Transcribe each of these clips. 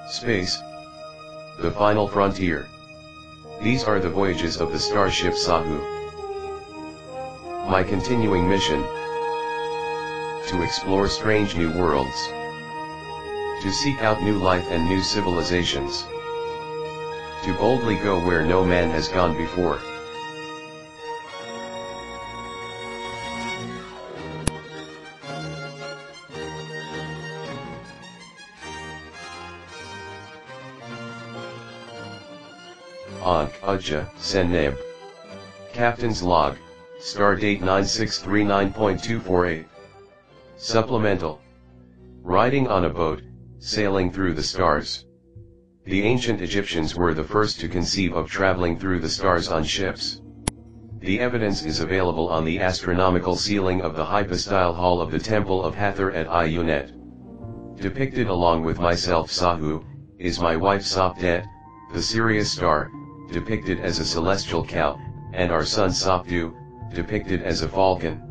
Space. The final frontier. These are the voyages of the starship Sahu. My continuing mission: to explore strange new worlds, to seek out new life and new civilizations, to boldly go where no man has gone before. Ankh Ajah Seneb. Captain's Log, Stardate 9639.248. Supplemental. Riding on a boat, sailing through the stars. The ancient Egyptians were the first to conceive of traveling through the stars on ships. The evidence is available on the astronomical ceiling of the hypostyle hall of the Temple of Hathor at Ayunet. Depicted along with myself Sahu, is my wife Sopdet, the Sirius star, depicted as a celestial cow, and our son Sopdu, depicted as a falcon.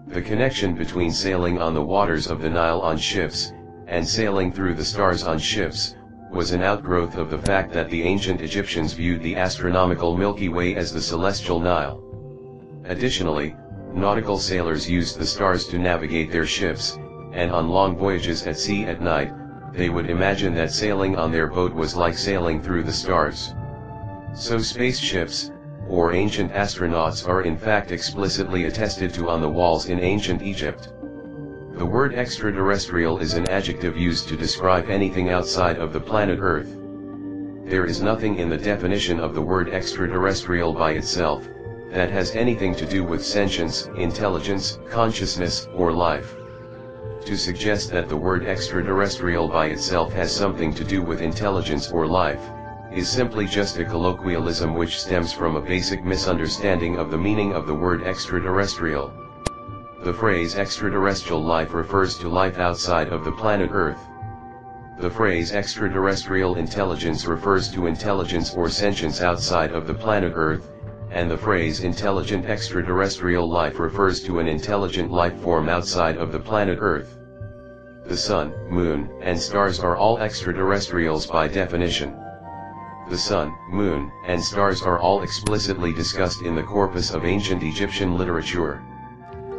The connection between sailing on the waters of the Nile on ships, and sailing through the stars on ships, was an outgrowth of the fact that the ancient Egyptians viewed the astronomical Milky Way as the celestial Nile. Additionally, nautical sailors used the stars to navigate their ships, and on long voyages at sea at night, they would imagine that sailing on their boat was like sailing through the stars. So spaceships, or ancient astronauts, are in fact explicitly attested to on the walls in ancient Egypt. The word extraterrestrial is an adjective used to describe anything outside of the planet Earth. There is nothing in the definition of the word extraterrestrial by itself that has anything to do with sentience, intelligence, consciousness, or life. To suggest that the word extraterrestrial by itself has something to do with intelligence or life is simply just a colloquialism which stems from a basic misunderstanding of the meaning of the word extraterrestrial. The phrase extraterrestrial life refers to life outside of the planet Earth. The phrase extraterrestrial intelligence refers to intelligence or sentience outside of the planet Earth, and the phrase intelligent extraterrestrial life refers to an intelligent life form outside of the planet Earth. The sun, moon, and stars are all extraterrestrials by definition. The sun, moon, and stars are all explicitly discussed in the corpus of ancient Egyptian literature.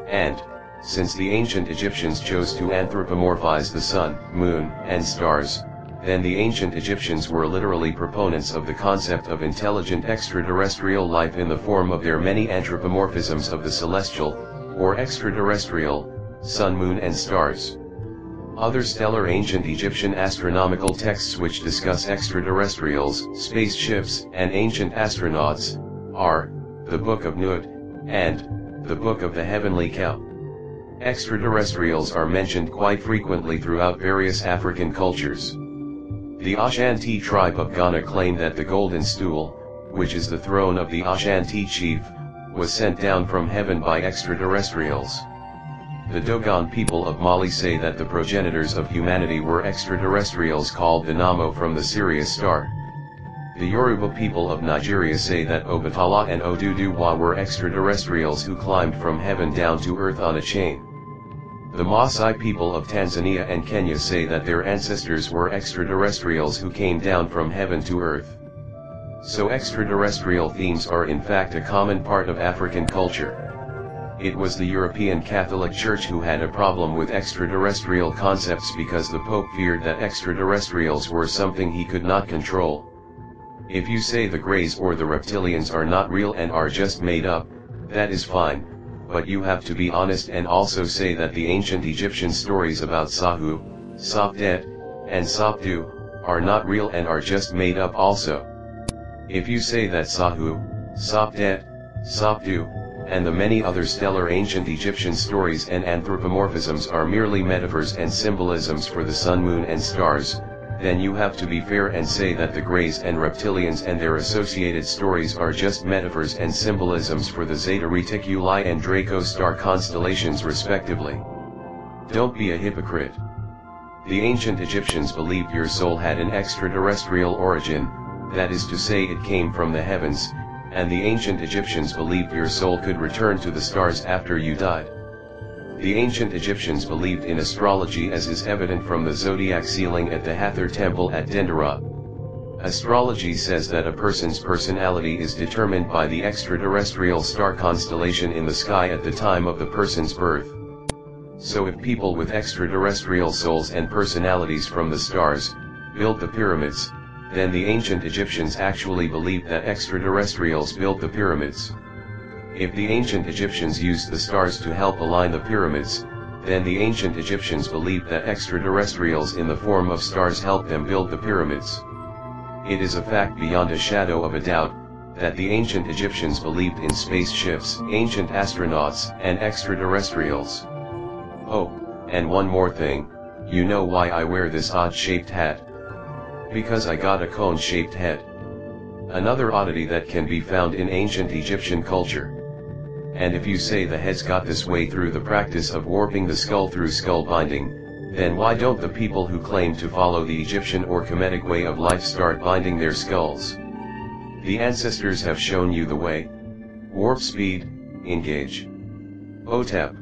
And, since the ancient Egyptians chose to anthropomorphize the sun, moon, and stars, then the ancient Egyptians were literally proponents of the concept of intelligent extraterrestrial life in the form of their many anthropomorphisms of the celestial, or extraterrestrial, sun, moon, and stars. Other stellar ancient Egyptian astronomical texts which discuss extraterrestrials, spaceships, and ancient astronauts are the Book of Nut and the Book of the Heavenly Cow. Extraterrestrials are mentioned quite frequently throughout various African cultures. The Ashanti tribe of Ghana claim that the golden stool, which is the throne of the Ashanti chief, was sent down from heaven by extraterrestrials. The Dogon people of Mali say that the progenitors of humanity were extraterrestrials called the Namo from the Sirius star. The Yoruba people of Nigeria say that Obatala and Oduduwa were extraterrestrials who climbed from heaven down to earth on a chain. The Maasai people of Tanzania and Kenya say that their ancestors were extraterrestrials who came down from heaven to earth. So extraterrestrial themes are in fact a common part of African culture. It was the European Catholic Church who had a problem with extraterrestrial concepts because the Pope feared that extraterrestrials were something he could not control. If you say the Greys or the reptilians are not real and are just made up, that is fine, but you have to be honest and also say that the ancient Egyptian stories about Sahu, Sopdet, and Sopdu are not real and are just made up also. If you say that Sahu, Sopdet, Sopdu, and the many other stellar ancient Egyptian stories and anthropomorphisms are merely metaphors and symbolisms for the sun, moon, and stars, then you have to be fair and say that the Greys and reptilians and their associated stories are just metaphors and symbolisms for the Zeta Reticuli and Draco star constellations respectively. Don't be a hypocrite. The ancient Egyptians believed your soul had an extraterrestrial origin, that is to say it came from the heavens, and the ancient Egyptians believed your soul could return to the stars after you died. The ancient Egyptians believed in astrology, as is evident from the zodiac ceiling at the Hathor temple at Dendera. Astrology says that a person's personality is determined by the extraterrestrial star constellation in the sky at the time of the person's birth. So if people with extraterrestrial souls and personalities from the stars built the pyramids, then the ancient Egyptians actually believed that extraterrestrials built the pyramids. If the ancient Egyptians used the stars to help align the pyramids, then the ancient Egyptians believed that extraterrestrials in the form of stars helped them build the pyramids. It is a fact beyond a shadow of a doubt, that the ancient Egyptians believed in spaceships, ancient astronauts, and extraterrestrials. Oh, and one more thing, you know why I wear this odd-shaped hat? Because I got a cone-shaped head. Another oddity that can be found in ancient Egyptian culture. And if you say the head's got this way through the practice of warping the skull through skull binding, then why don't the people who claim to follow the Egyptian or Kemetic way of life start binding their skulls? The ancestors have shown you the way. Warp speed, engage. OTEP.